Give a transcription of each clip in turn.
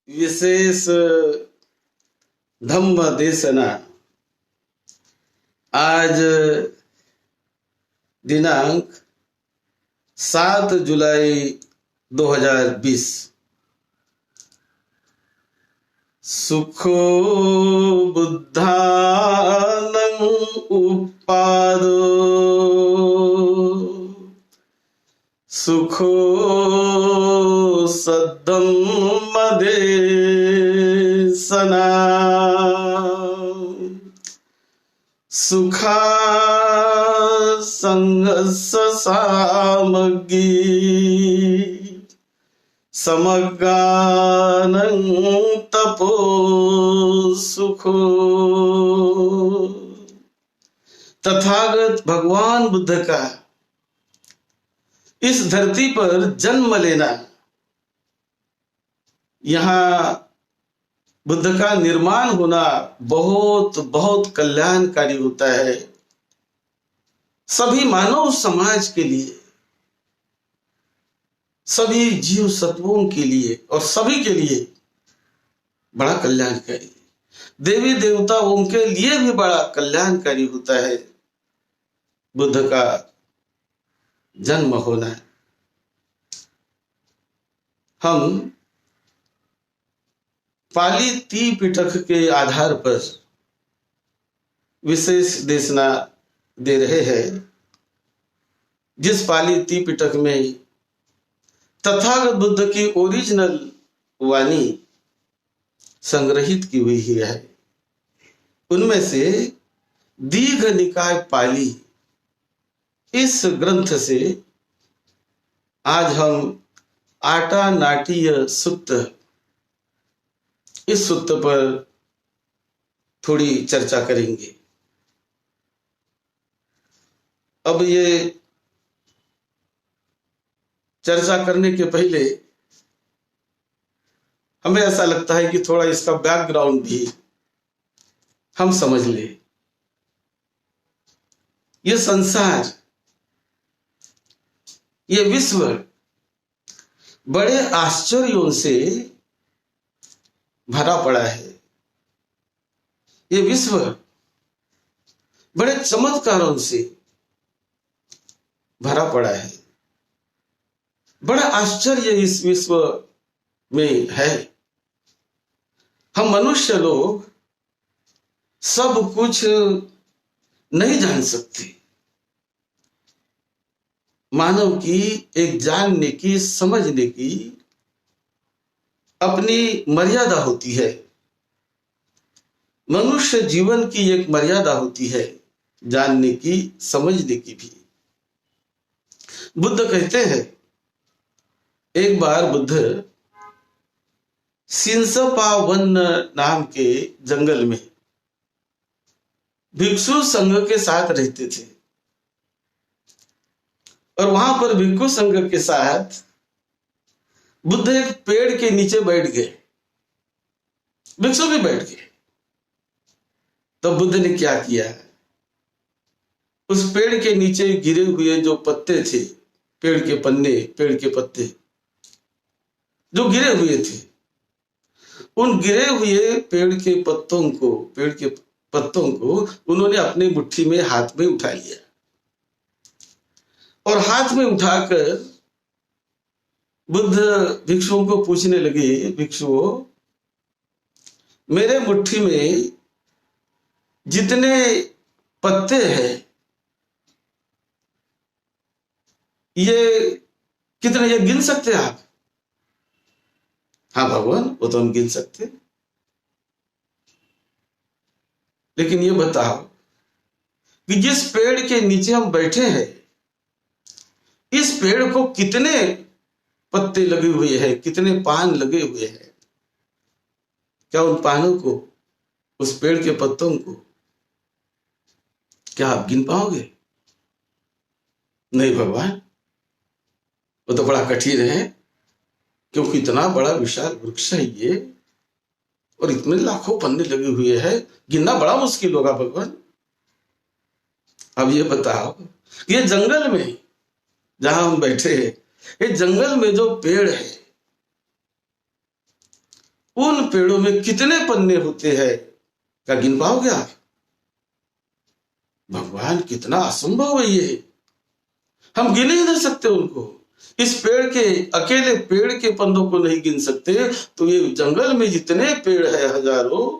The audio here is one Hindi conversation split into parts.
विशेष धम्म देशना आज दिनांक 7 जुलाई 2020। सुखो बुद्धानं उपादो सुखो सद्धम्म देशना सुखा संघस्य सामग्री समगानं तपो सुखो। तथागत भगवान बुद्ध का इस धरती पर जन्म लेना, यहाँ बुद्ध का निर्माण होना बहुत बहुत कल्याणकारी होता है। सभी मानव समाज के लिए, सभी जीव सत्वों के लिए और सभी के लिए बड़ा कल्याणकारी, देवी देवताओं के लिए भी बड़ा कल्याणकारी होता है बुद्ध का जन्म होना। हम पाली त्रिपिटक के आधार पर विशेष देशना दे रहे हैं, जिस पाली त्रिपिटक में तथागत बुद्ध की ओरिजिनल वाणी संग्रहित की हुई है। उनमें से दीघ निकाय पाली, इस ग्रंथ से आज हम आटा नाट्य सुत्त, इस सुत्त पर थोड़ी चर्चा करेंगे। अब ये चर्चा करने के पहले हमें ऐसा लगता है कि थोड़ा इसका बैकग्राउंड भी हम समझ ले। ये संसार, ये विश्व बड़े आश्चर्यों से भरा पड़ा है। ये विश्व बड़े चमत्कारों से भरा पड़ा है। बड़ा आश्चर्य इस विश्व में है। हम मनुष्य लोग सब कुछ नहीं जान सकते। मानव की एक जानने की, समझने की अपनी मर्यादा होती है। मनुष्य जीवन की एक मर्यादा होती है, जानने की, समझने की भी। बुद्ध कहते हैं, एक बार बुद्ध सिंसपा वन नाम के जंगल में भिक्षु संघ के साथ रहते थे, और वहां पर भिक्षु संघ के साथ बुद्ध एक पेड़ के नीचे बैठ गए, भिक्षु भी बैठ गए। तो बुद्ध ने क्या किया, उस पेड़ के नीचे गिरे हुए जो पत्ते थे, पेड़ के पन्ने, पेड़ के पत्ते जो गिरे हुए थे, उन गिरे हुए पेड़ के पत्तों को उन्होंने अपनी मुट्ठी में, हाथ में उठा लिया, और हाथ में उठाकर बुद्ध भिक्षुओं को पूछने लगे, भिक्षुओं, मेरे मुट्ठी में जितने पत्ते हैं, ये कितने, ये गिन सकते हैं आप? हाँ भगवान, वो तो हम गिन सकते, लेकिन ये बताओ कि जिस पेड़ के नीचे हम बैठे हैं, इस पेड़ को कितने पत्ते लगे हुए हैं, कितने पान लगे हुए हैं? क्या उन पानों को, उस पेड़ के पत्तों को क्या आप गिन पाओगे? नहीं भगवान, वो तो बड़ा कठिन है, क्योंकि इतना बड़ा विशाल वृक्ष है ये, और इतने लाखों पन्ने लगे हुए हैं, गिनना बड़ा मुश्किल होगा भगवान। अब ये बताओ, ये जंगल में जहां हम बैठे हैं, ये जंगल में जो पेड़ है, उन पेड़ों में कितने पन्ने होते हैं, क्या गिन पाओगे आप? भगवान, कितना असंभव है ये, हम गिन ही नहीं सकते उनको। इस पेड़ के, अकेले पेड़ के पन्नों को नहीं गिन सकते, तो ये जंगल में जितने पेड़ है हजारों,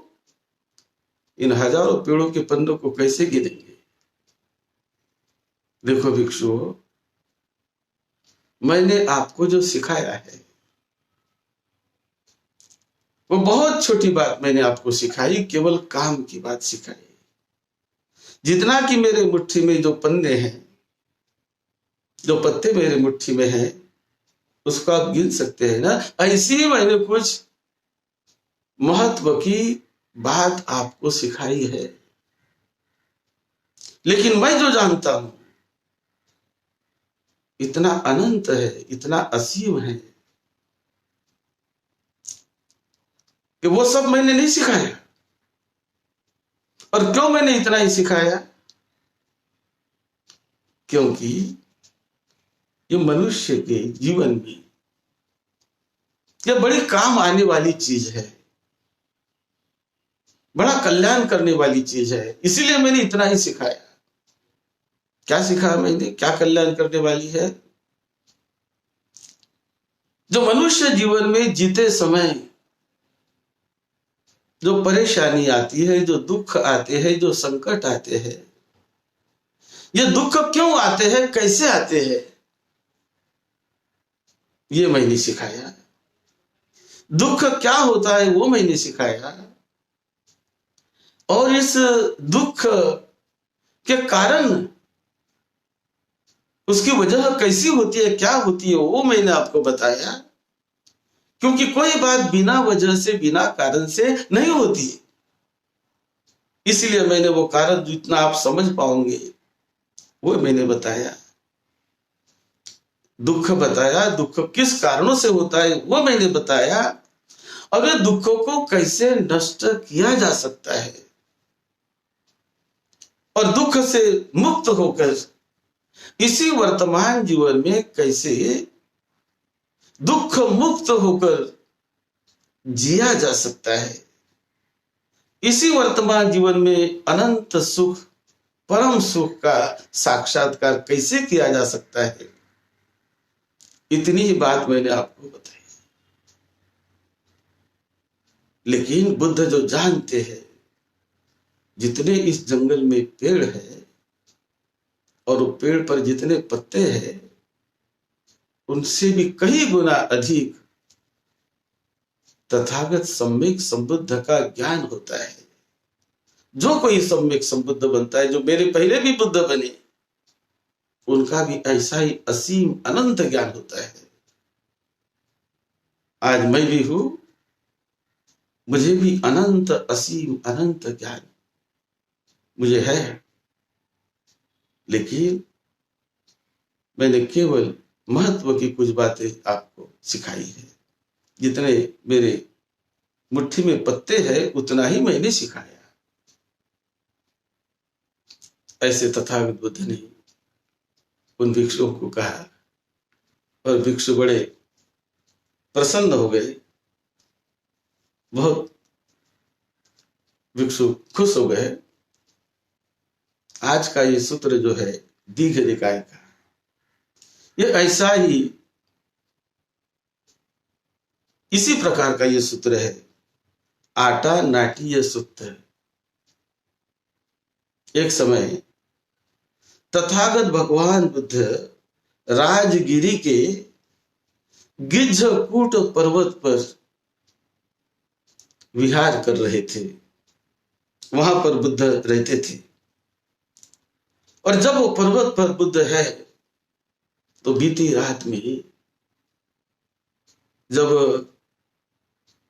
इन हजारों पेड़ों के पन्नों को कैसे गिनेंगे? देखो भिक्षुओं, मैंने आपको जो सिखाया है वो बहुत छोटी बात मैंने आपको सिखाई, केवल काम की बात सिखाई। जितना कि मेरे मुट्ठी में जो पन्ने हैं, जो पत्ते मेरे मुट्ठी में हैं, उसको आप गिन सकते हैं ना। ऐसी ही मैंने कुछ महत्व की बात आपको सिखाई है, लेकिन मैं जो जानता हूं इतना अनंत है, इतना असीम है कि वो सब मैंने नहीं सिखाया। और क्यों मैंने इतना ही सिखाया? क्योंकि ये मनुष्य के जीवन में यह बड़ी काम आने वाली चीज है, बड़ा कल्याण करने वाली चीज है, इसीलिए मैंने इतना ही सिखाया। क्या सिखाया मैंने? क्या कल्याण करने वाली है? जो मनुष्य जीवन में जीते समय जो परेशानी आती है, जो दुख आते हैं, जो संकट आते हैं, ये दुख क्यों आते हैं, कैसे आते हैं, ये मैंने सिखाया। दुख क्या होता है वो मैंने सिखाया। और इस दुख के कारण, उसकी वजह कैसी होती है, क्या होती है, वो मैंने आपको बताया। क्योंकि कोई बात बिना वजह से, बिना कारण से नहीं होती, इसलिए मैंने वो कारण जितना आप समझ पाओगे वो मैंने बताया। दुख बताया, दुख किस कारणों से होता है वो मैंने बताया। अगर दुखों को कैसे नष्ट किया जा सकता है और दुख से मुक्त होकर इसी वर्तमान जीवन में कैसे दुख मुक्त होकर जिया जा सकता है, इसी वर्तमान जीवन में अनंत सुख, परम सुख का साक्षात्कार कैसे किया जा सकता है, इतनी ही बात मैंने आपको बताई। लेकिन बुद्ध जो जानते हैं, जितने इस जंगल में पेड़ है और वो पेड़ पर जितने पत्ते हैं, उनसे भी कई गुना अधिक तथागत सम्यक संबुद्ध का ज्ञान होता है। जो कोई सम्यक संबुद्ध बनता है, जो मेरे पहले भी बुद्ध बने, उनका भी ऐसा ही असीम अनंत ज्ञान होता है। आज मैं भी हूं, मुझे भी अनंत असीम अनंत ज्ञान मुझे है, लेकिन मैंने केवल महत्व की कुछ बातें आपको सिखाई है। जितने मेरे मुट्ठी में पत्ते हैं उतना ही मैंने सिखाया। ऐसे तथागत बुद्ध ने उन भिक्षुओं को कहा और भिक्षु बड़े प्रसन्न हो गए, बहुत भिक्षु खुश हो गए। आज का ये सूत्र जो है दीघ निकाय का, ये ऐसा ही इसी प्रकार का ये सूत्र है, आटा नाटी ये सूत्र। एक समय तथागत भगवान बुद्ध राजगिरी के गिज्झकूट पर्वत पर विहार कर रहे थे। वहां पर बुद्ध रहते थे, और जब वो पर्वत पर बुद्ध है तो बीती रात में जब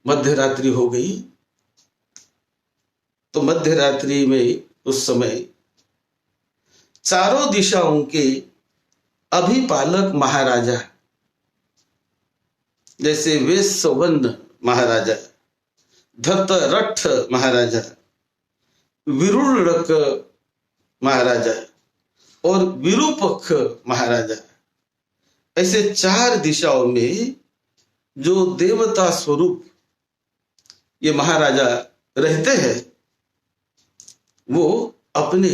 मध्य रात्रि हो गई, तो मध्य रात्रि में उस समय चारों दिशाओं के अभिपालक महाराजा, जैसे वेशवन्न महाराजा, धतरठ महाराजा, विरूढ़क महाराजा और विरूपक्ष महाराजा, ऐसे चार दिशाओं में जो देवता स्वरूप ये महाराजा रहते हैं, वो अपने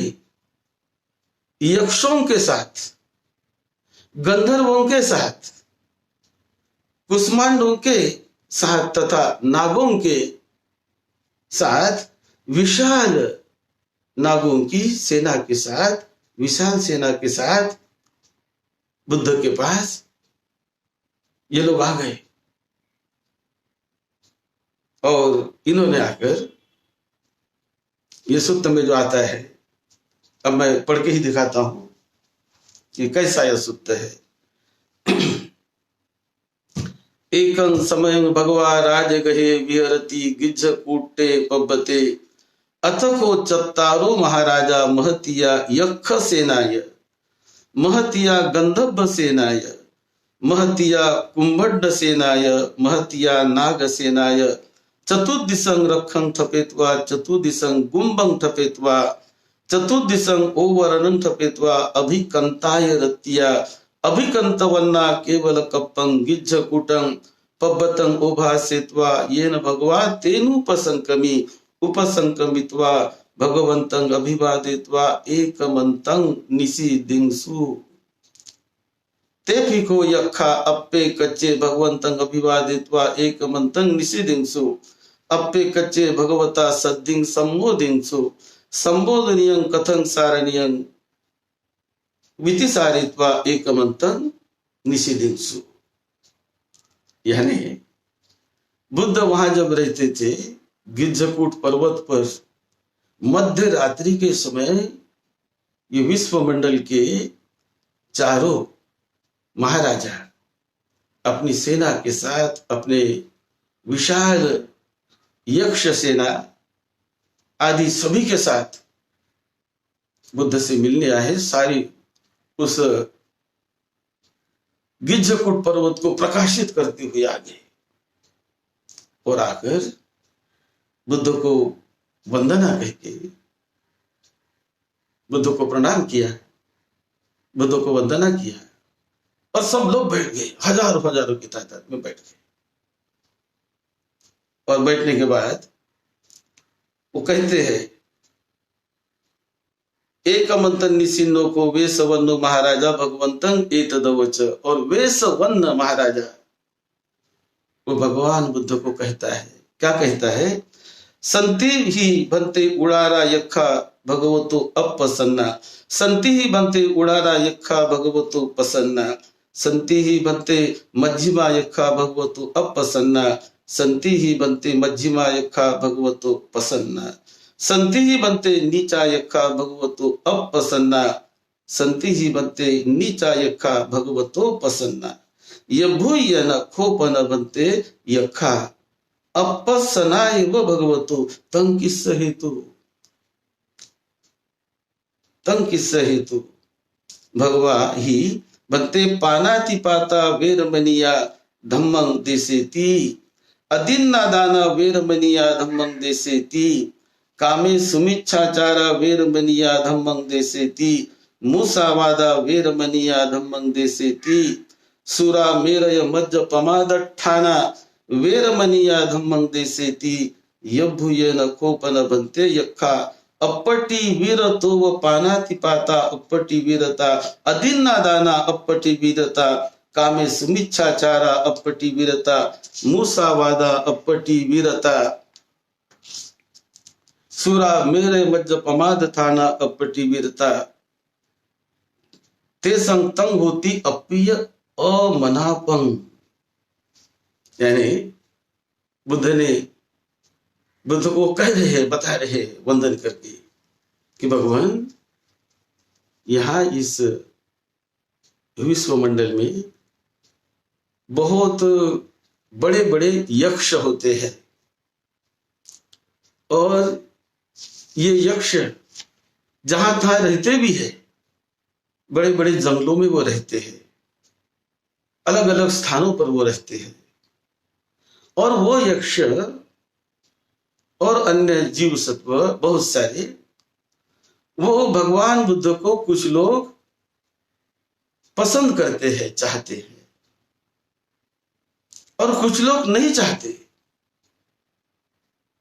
यक्षों के साथ, गंधर्वों के साथ, कुष्मांडों के साथ तथा नागों के साथ, विशाल नागों की सेना के साथ, विशाल सेना के साथ बुद्ध के पास ये लोग आ गए। और इन्होंने आकर, ये सूक्त में जो आता है, अब मैं पढ़ के ही दिखाता हूं कि कैसा यह सूक्त है। एकं समयं भगवा राजगहे विहरति गिज्झ कूटे पब्बते अथको चत्तारो महाराजा महतिया यक्ष सेनाय महतिया गंधर्व सेनाय महतिया कुंभड्ड सेनाय महतिया नाग सेनाय चतुर्दिशं रक्षं थपेत्वा चतुर्दिशं गुंबं थपेत्वा चतुर्दिशं ओवरणं थपेत्वा अभिकंताय रत्या अभिकंतवन्ना केवल कप्पं गिज्झकूटं पब्बतं उभासेत्वा येन भगवा तेनुपसंकमी उपसंकमित्वा भगवन्तं अभिवादित्वा एकमन्तं निषीदिंसु। तेफिको यक्खा अप्पे कच्चे भगवन्तं अभिवादित्वा एकमन्तं निषीदिंसु। अप्पे कच्चे भगवता सद्दिं सम्मोदिंसु। संबोधनीयं कथं सारणीयं वितिसारित्वा एकमन्तं निषीदिंसु। यानी बुद्ध वहां जब रहते थे गिज्झकूट पर्वत पर, मध्य रात्रि के समय ये विश्वमंडल के चारों महाराजा अपनी सेना के साथ, अपने विशाल यक्ष सेना आदि सभी के साथ बुद्ध से मिलने आए। सारी उस गिज्झकूट पर्वत को प्रकाशित करते हुए आ गए और आकर बुद्ध को वंदना करके बुद्ध को प्रणाम किया, बुद्ध को वंदना किया और सब लोग बैठ गए, हजारों हजारों की तादाद में बैठ गए। और बैठने के बाद वो कहते हैं, एकमंतन निसिन्नो को वेसवन्नो महाराजा भगवंतं एतदवच। और वेसवन्न महाराजा वो भगवान बुद्ध को कहता है, क्या कहता है? संति ही बनते उड़ारा यक्खा भगवतो अपसन्ना। संति ही बनते उड़ारा यक्खा भगवतो पसन्ना। संति ही बनते मध्यमा यक्खा भगवतो अपसन्ना। संति ही बनते मध्यमा यक्खा भगवतो पसन्ना। संति ही बनते नीचा यक्खा भगवतो अपसन्ना। संति ही बनते नीचा यक्खा भगवतो पसन्ना। यभूय न खोप न बनते यक्खा अपसनाय व भगवतो तं किस हेतु। तं किस हेतु भगवा ही बनते पानाति पाता वेरमनिया धम्मं देसेति। अदिन्ना दाना वेरमनिया धम्मं देसेति। कामे सुमिच्छाचारा वेरमनिया धम्मं देसेति। मूसावादा वेरमनिया धम्मं देसेति। सुरा मेरय मज्ज पमादठाना वेरमनिया धम्मं देसेति। यभूयेन कोपन बनते यक्खा अपटी वीरतो व पानाति पाता अपटी वीरता। अदिन्ना दाना अपटी वीरता। कामे सुमिच्छाचारा अपटी वीरता। मूसावादा अपटी वीरता। सुरा मेरे मज्ज पमाद थाना अपटी वीरता। ते संतंग होती अप्रिय अमनापंग। यानी बुद्ध को कह रहे, बता रहे वंदन करके कि भगवान, यहाँ इस विश्वमंडल में बहुत बड़े बड़े यक्ष होते हैं और ये यक्ष जहां तहां रहते भी है, बड़े बड़े जंगलों में वो रहते हैं, अलग अलग स्थानों पर वो रहते हैं। और वो यक्ष और अन्य जीव सत्व बहुत सारे, वो भगवान बुद्ध को कुछ लोग पसंद करते हैं, चाहते हैं, और कुछ लोग नहीं चाहते।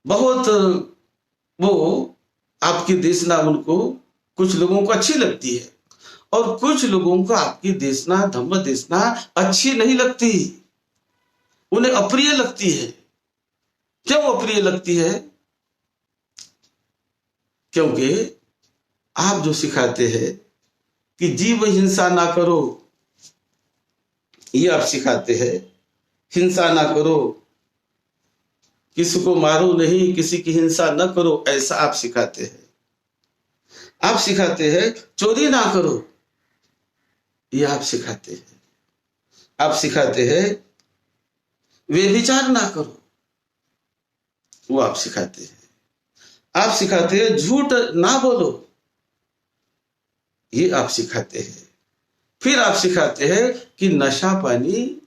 बहुत वो आपकी देशना उनको कुछ लोगों को अच्छी लगती है और कुछ लोगों को आपकी देशना धम्म देशना अच्छी नहीं लगती, उन्हें अप्रिय लगती है। क्यों अप्रिय लगती है? क्योंकि आप जो सिखाते हैं कि जीव हिंसा ना करो, ये आप सिखाते हैं, हिंसा ना करो, किसी को मारो नहीं, किसी की हिंसा न करो, ऐसा आप सिखाते हैं। आप सिखाते हैं चोरी ना करो, ये आप सिखाते हैं। आप सिखाते हैं व्यभिचार ना करो, वो आप सिखाते हैं। आप सिखाते हैं झूठ ना बोलो, ये आप सिखाते हैं। फिर आप सिखाते हैं कि नशा पानी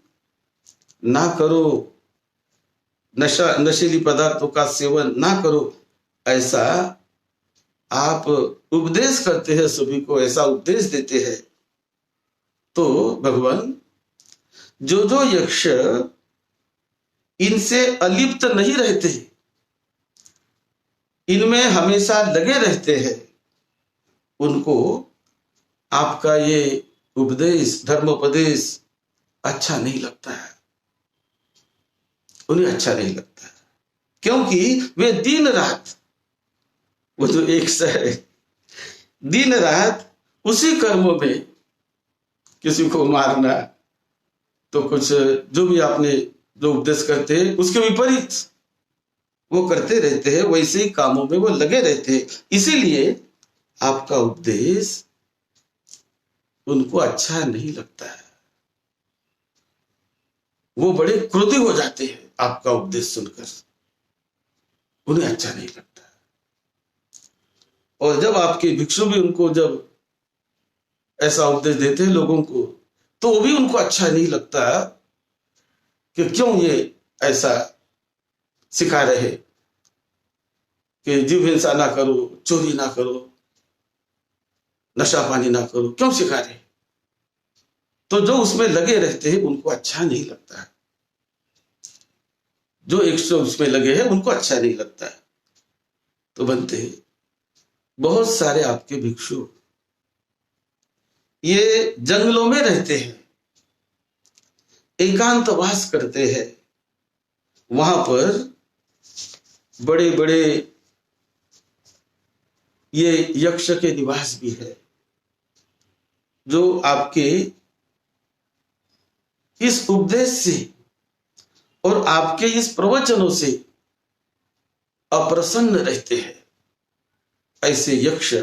ना करो, नशीली पदार्थों का सेवन ना करो, ऐसा आप उपदेश करते हैं, सभी को ऐसा उपदेश देते हैं। तो भगवान, जो यक्ष इनसे अलिप्त नहीं रहते, इनमें हमेशा लगे रहते हैं, उनको आपका ये उपदेश, धर्मोपदेश अच्छा नहीं लगता है, उन्हें अच्छा नहीं लगता है। क्योंकि वे दिन रात, वो जो एक है, दिन रात उसी कर्मों में, किसी को मारना, तो कुछ जो भी आपने जो उपदेश करते हैं उसके विपरीत वो करते रहते हैं, वैसे ही कामों में वो लगे रहते हैं। इसीलिए आपका उपदेश उनको अच्छा नहीं लगता है, वो बड़े क्रोधी हो जाते हैं आपका उपदेश सुनकर, उन्हें अच्छा नहीं लगता। और जब आपके भिक्षु भी उनको जब ऐसा उपदेश देते हैं लोगों को, तो वो भी उनको अच्छा नहीं लगता कि क्यों ये ऐसा सिखा रहे कि जीव हिंसा ना करो, चोरी ना करो, नशा पानी ना करो, क्यों सिखा रहे? तो जो उसमें लगे रहते हैं उनको अच्छा नहीं लगता है, जो 100 उसमें लगे हैं उनको अच्छा नहीं लगता है। तो बनते हैं बहुत सारे आपके भिक्षु ये जंगलों में रहते हैं, एकांतवास करते हैं, वहां पर बड़े बड़े ये यक्ष के निवास भी है, जो आपके इस उपदेश से और आपके इस प्रवचनों से अप्रसन्न रहते हैं। ऐसे यक्ष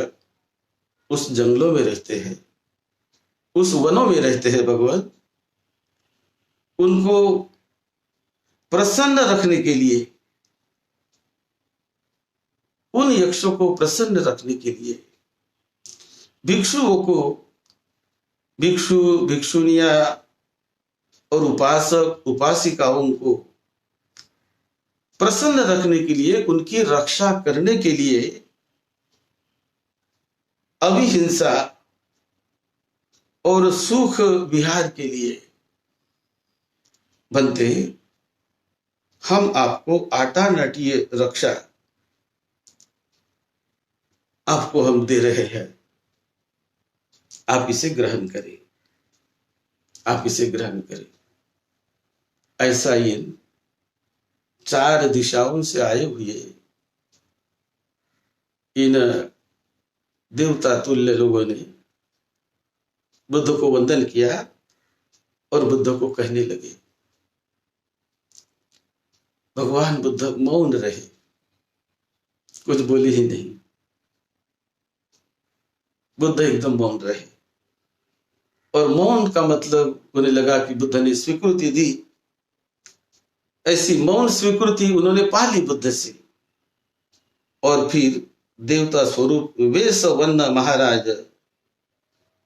उस जंगलों में रहते हैं, उस वनों में रहते हैं भगवान। उनको प्रसन्न रखने के लिए, उन यक्षों को प्रसन्न रखने के लिए भिक्षुओं को, भिक्षु भिक्षुनिया और उपासक उपासिकाओं को प्रसन्न रखने के लिए, उनकी रक्षा करने के लिए अभिहिंसा और सुख विहार के लिए बनते हम आपको आटा नाटी रक्षा आपको हम दे रहे हैं, आप इसे ग्रहण करें, आप इसे ग्रहण करें। ऐसा इन 4 दिशाओं से आए हुए इन देवता तुल्य लोगों ने बुद्ध को वंदन किया और बुद्ध को कहने लगे। भगवान बुद्ध मौन रहे, कुछ बोले ही नहीं, बुद्ध एकदम मौन रहे। और मौन का मतलब उन्हें लगा कि बुद्ध ने स्वीकृति दी, ऐसी मौन स्वीकृति उन्होंने पा ली बुद्ध से। और फिर देवता स्वरूप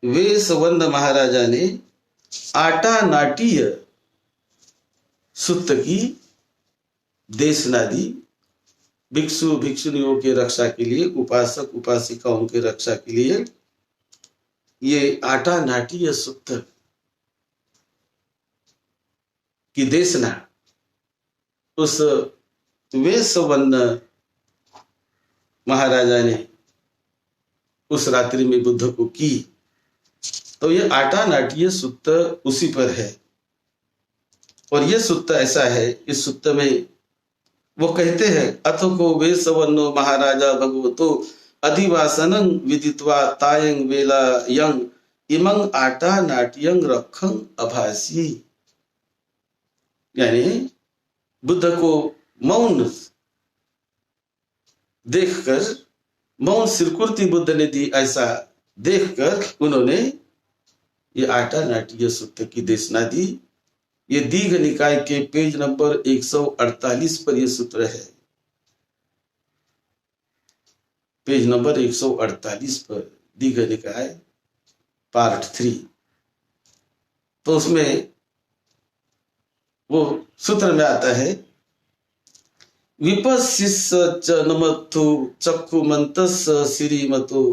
वेशवन्न महाराजा ने आटा नाटीय सुत्त की देशना दी, भिक्षु भिक्षुनियों की रक्षा के लिए, उपासक उपासिकाओं की रक्षा के लिए ये आटा नाटीय सुत्त की देशना उस वेशवन्न महाराजा ने उस रात्रि में बुद्ध को की। तो ये आटा नाट्य सुत्त उसी पर है। और ये सुत्त ऐसा है, इस सुत्त में वो कहते हैं अथ को वेशवन्नो महाराजा भगवतो अधिवासनं विदित्वा तायं वेला यं इमं आटा नाट्यं रखं अभासी। यानी बुद्ध को मौन देखकर, मौन सिरकुर्ती बुद्ध ने दी, ऐसा देखकर उन्होंने ये आटा नाट्य सुत्त की देशना दी। ये दीघ निकाय के पेज नंबर 148 पर यह सूत्र है। पेज नंबर 148 पर दीघ निकाय पार्ट 3। तो उसमें वो सूत्र में आता है विपस्सिस च नमत्थु चक्षुमन्तस श्रीमतो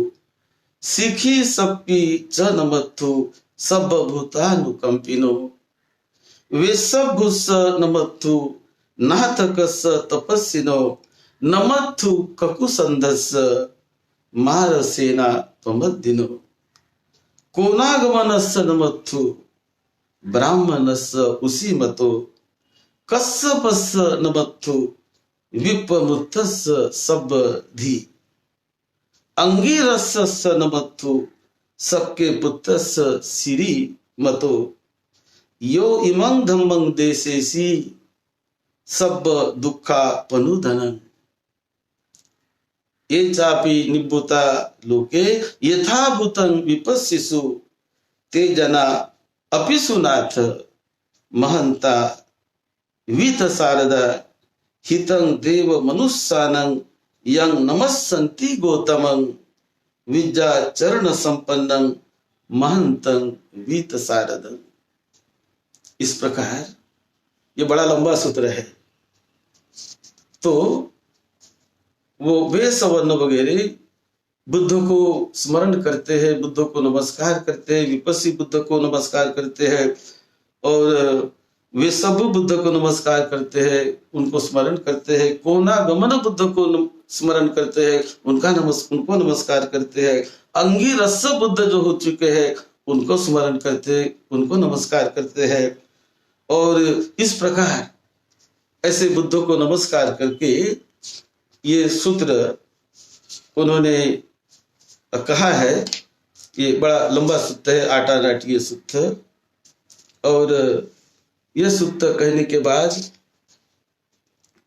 सिखी सप्पी च नमत्थु सब्बभूतानुकंपिनो वेशभुस नमत्थु नाहतकस तपस्विनो नमत्थु ककुसंधस मारसेना त्वमद्दिनो कोनागमनस नमत्थु ब्राह्मणस उसीमतो कस्सपस नमत्थु विपमुत्थस सब्बधि अंगिरसस नमत्थु सक्के पुत्रस सिरी मतो यो इमं धम्मं देशेसी सब दुखा पनुधनं ये चापि निभूता लोके यथाभूतं विपस्सिसु ते जना अपिसुनाथ महंता वीत शारदा हितं देव मनुष्यानं यं नमस्सन्ति गौतमं विद्या चरण संपन्नं महंतं वीत शारदं। इस प्रकार ये बड़ा लंबा सूत्र है। तो वो वेशवर्ण वगैरह बुद्ध को स्मरण करते हैं, बुद्ध को नमस्कार करते हैं, विपस्सी बुद्ध को नमस्कार करते हैं और वे सब बुद्ध को नमस्कार करते हैं, उनको स्मरण करते हैं। कोनागमन बुद्ध को स्मरण करते हैं, उनको नमस्कार करते हैं। अंगिरस बुद्ध जो हो चुके हैं उनको स्मरण करते हैं, उनको नमस्कार करते हैं। और इस प्रकार ऐसे बुद्ध को नमस्कार करके ये सूत्र उन्होंने कहा है। ये बड़ा लंबा सूत्र है, आटा नाट्य सूत्र। और यह सूत्र कहने के बाद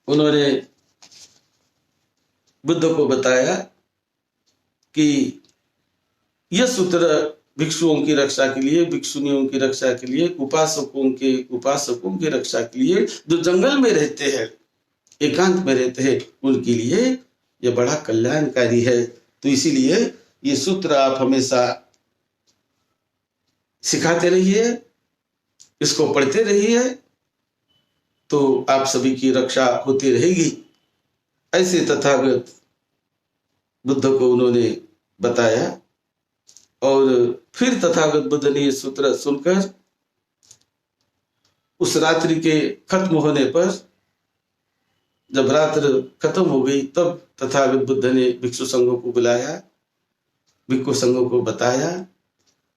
उन्होंने बुद्ध को बताया कि यह सूत्र भिक्षुओं की रक्षा के लिए, भिक्षुनियों की रक्षा के लिए, उपासकों की रक्षा के लिए, जो जंगल में रहते हैं, एकांत में रहते हैं, उनके लिए यह बड़ा कल्याणकारी है। तो इसीलिए ये सूत्र आप हमेशा सिखाते रहिए, इसको पढ़ते रहिए, तो आप सभी की रक्षा होती रहेगी। ऐसे तथागत बुद्ध को उन्होंने बताया। और फिर तथागत बुद्ध ने ये सूत्र सुनकर उस रात्रि के खत्म होने पर, जब रात्र खत्म हो गई, तब तथागत बुद्ध ने भिक्षु संघों को बुलाया, भिक्षु संघों को बताया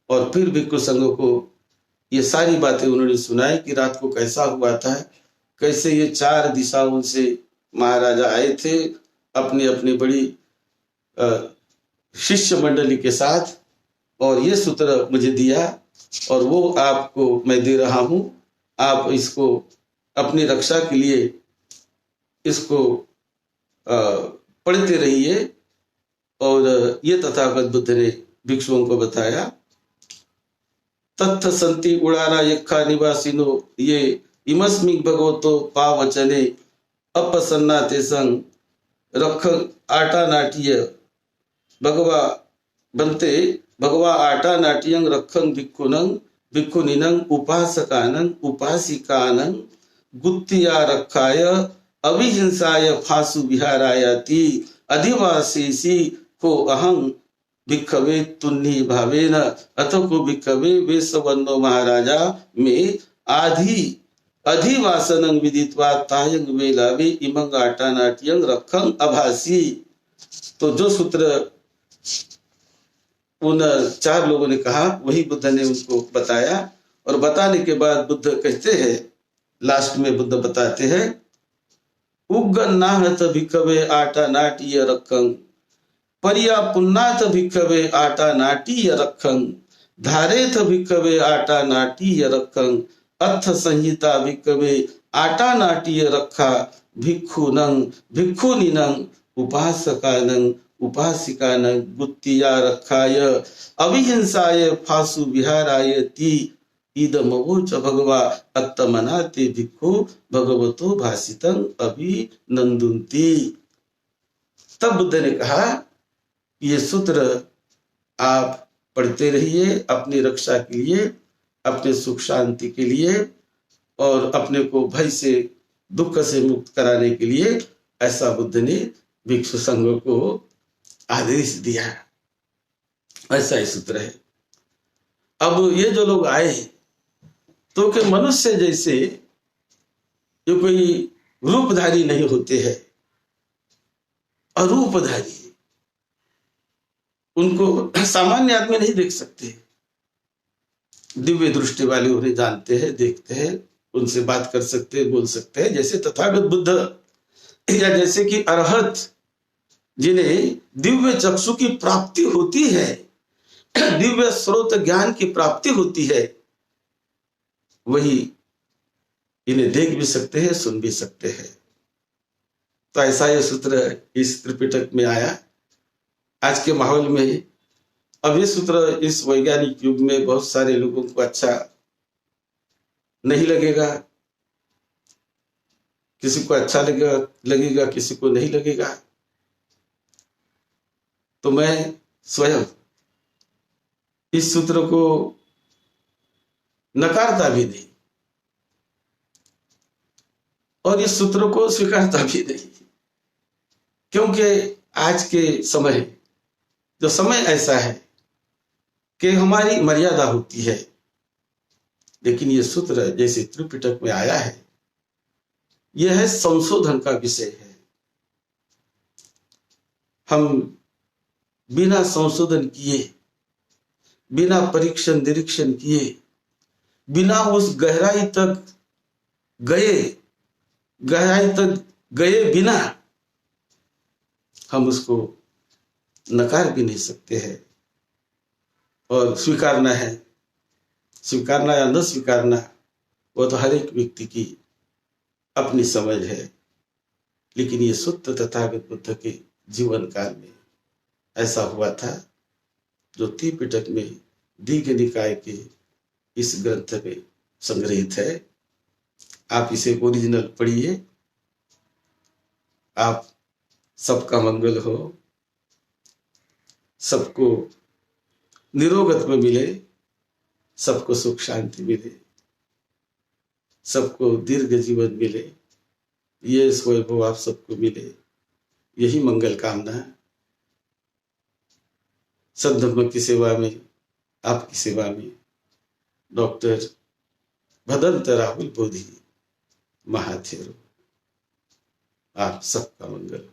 और फिर भिक्षु संघों को ये सारी बातें उन्होंने सुनाई कि रात को कैसा हुआ था, कैसे ये 4 दिशाओं से महाराजा आए थे अपनी अपनी बड़ी शिष्य मंडली के साथ, और ये सूत्र मुझे दिया और वो आपको मैं दे रहा हूं। आप इसको अपनी रक्षा के लिए इसको पढ़ते रहिए। और ये तथागत बुद्ध ने भिक्षुओं को बताया। तत्थ संति उड़ारा यक्खा निवासिनो ये इमस्मिक भगवतो पावचने अपसन्ना तेसंग रख आटा नाट्य भगवा बनते भगवा आटा नाट्यं रखं भिक्षुनं भिक्षुनिनं उपासकानं उपासिकानं गुत्तिया रक्षाय अभिहिंसाय फासु विहारायाति अधिवासेसी को अहं भिक्षवे तुन्नी भावेन अथ को भिक्षवे वेशवन्नो महाराजा में आधि अधिवासनं विदित्वा तायंग वेलावे इमंग आटा नाट्यंग रखंग अभासी। तो जो सूत्र उन 4 लोगों ने कहा वही बुद्ध ने उनको बताया, और बताने के बाद बुद्ध कहते हैं, लास्ट में बुद्ध बताते हैं, उग्गन्नाहत भिक्खवे आटा नाट्य रखंग परिया पुन्नाथ भिक्खवे आटा नाट्य रखंग धारेथ भिक्खवे आटा नाट्य रखंग अथ संहिता भिक्खवे आटा नाट्य रखा भिक्षुनं भिक्षुनिनं उपासकानं उपासिकानं गुत्तिया रखाय अविहिंसाय फासु विहाराय ती इदमवोच भगवा अत्तमनाते भिक्षु भगवतो भासितं अभिनंदन्ति। तब बुद्ध ने कहा ये सूत्र आप पढ़ते रहिए अपनी रक्षा के लिए, अपने सुख शांति के लिए, और अपने को भय से दुख से मुक्त कराने के लिए। ऐसा बुद्ध ने भिक्षु संघ को आदेश दिया। ऐसा ही सूत्र है। अब ये जो लोग आए तो कि मनुष्य जैसे ये कोई रूपधारी नहीं होते हैं, अरूपधारी, उनको सामान्य आदमी नहीं देख सकते। दिव्य दृष्टि वाले उन्हें जानते हैं, देखते हैं, उनसे बात कर सकते हैं, बोल सकते हैं, जैसे तथागत बुद्ध, या जैसे कि अरहत जिन्हें दिव्य चक्षु की प्राप्ति होती है, दिव्य स्रोत ज्ञान की प्राप्ति होती है, वही इन्हें देख भी सकते हैं, सुन भी सकते हैं। तो ऐसा यह सूत्र इस त्रिपिटक में आया। आज के माहौल में अब ये सूत्र इस वैज्ञानिक युग में बहुत सारे लोगों को अच्छा नहीं लगेगा, किसी को अच्छा लगेगा, किसी को नहीं लगेगा। तो मैं स्वयं इस सूत्र को नकारता भी नहीं और इस सूत्र को स्वीकारता भी नहीं, क्योंकि आज के समय, जो समय ऐसा है कि हमारी मर्यादा होती है, लेकिन ये सूत्र जैसे त्रिपिटक में आया है, यह है संशोधन का विषय है। हम बिना संशोधन किए, बिना परीक्षण निरीक्षण किए, बिना उस गहराई तक गए बिना हम उसको नकार भी नहीं सकते हैं। और स्वीकारना या न स्वीकारना वो तो हर एक व्यक्ति की अपनी समझ है। लेकिन ये शुद्ध तथागत बुद्ध के जीवन काल में ऐसा हुआ था, जो त्रिपिटक में दीघ निकाय के इस ग्रंथ में संग्रहित है। आप इसे ओरिजिनल पढ़िए। आप सबका मंगल हो, सबको निरोगत में मिले, सबको सुख शांति मिले, सबको दीर्घ जीवन मिले, ये वैभव आप सबको मिले, यही मंगल कामना। सद्धर्म की सेवा में, आपकी सेवा में डॉक्टर भदंत राहुल बोधी महाथेरो। आप सबका मंगल।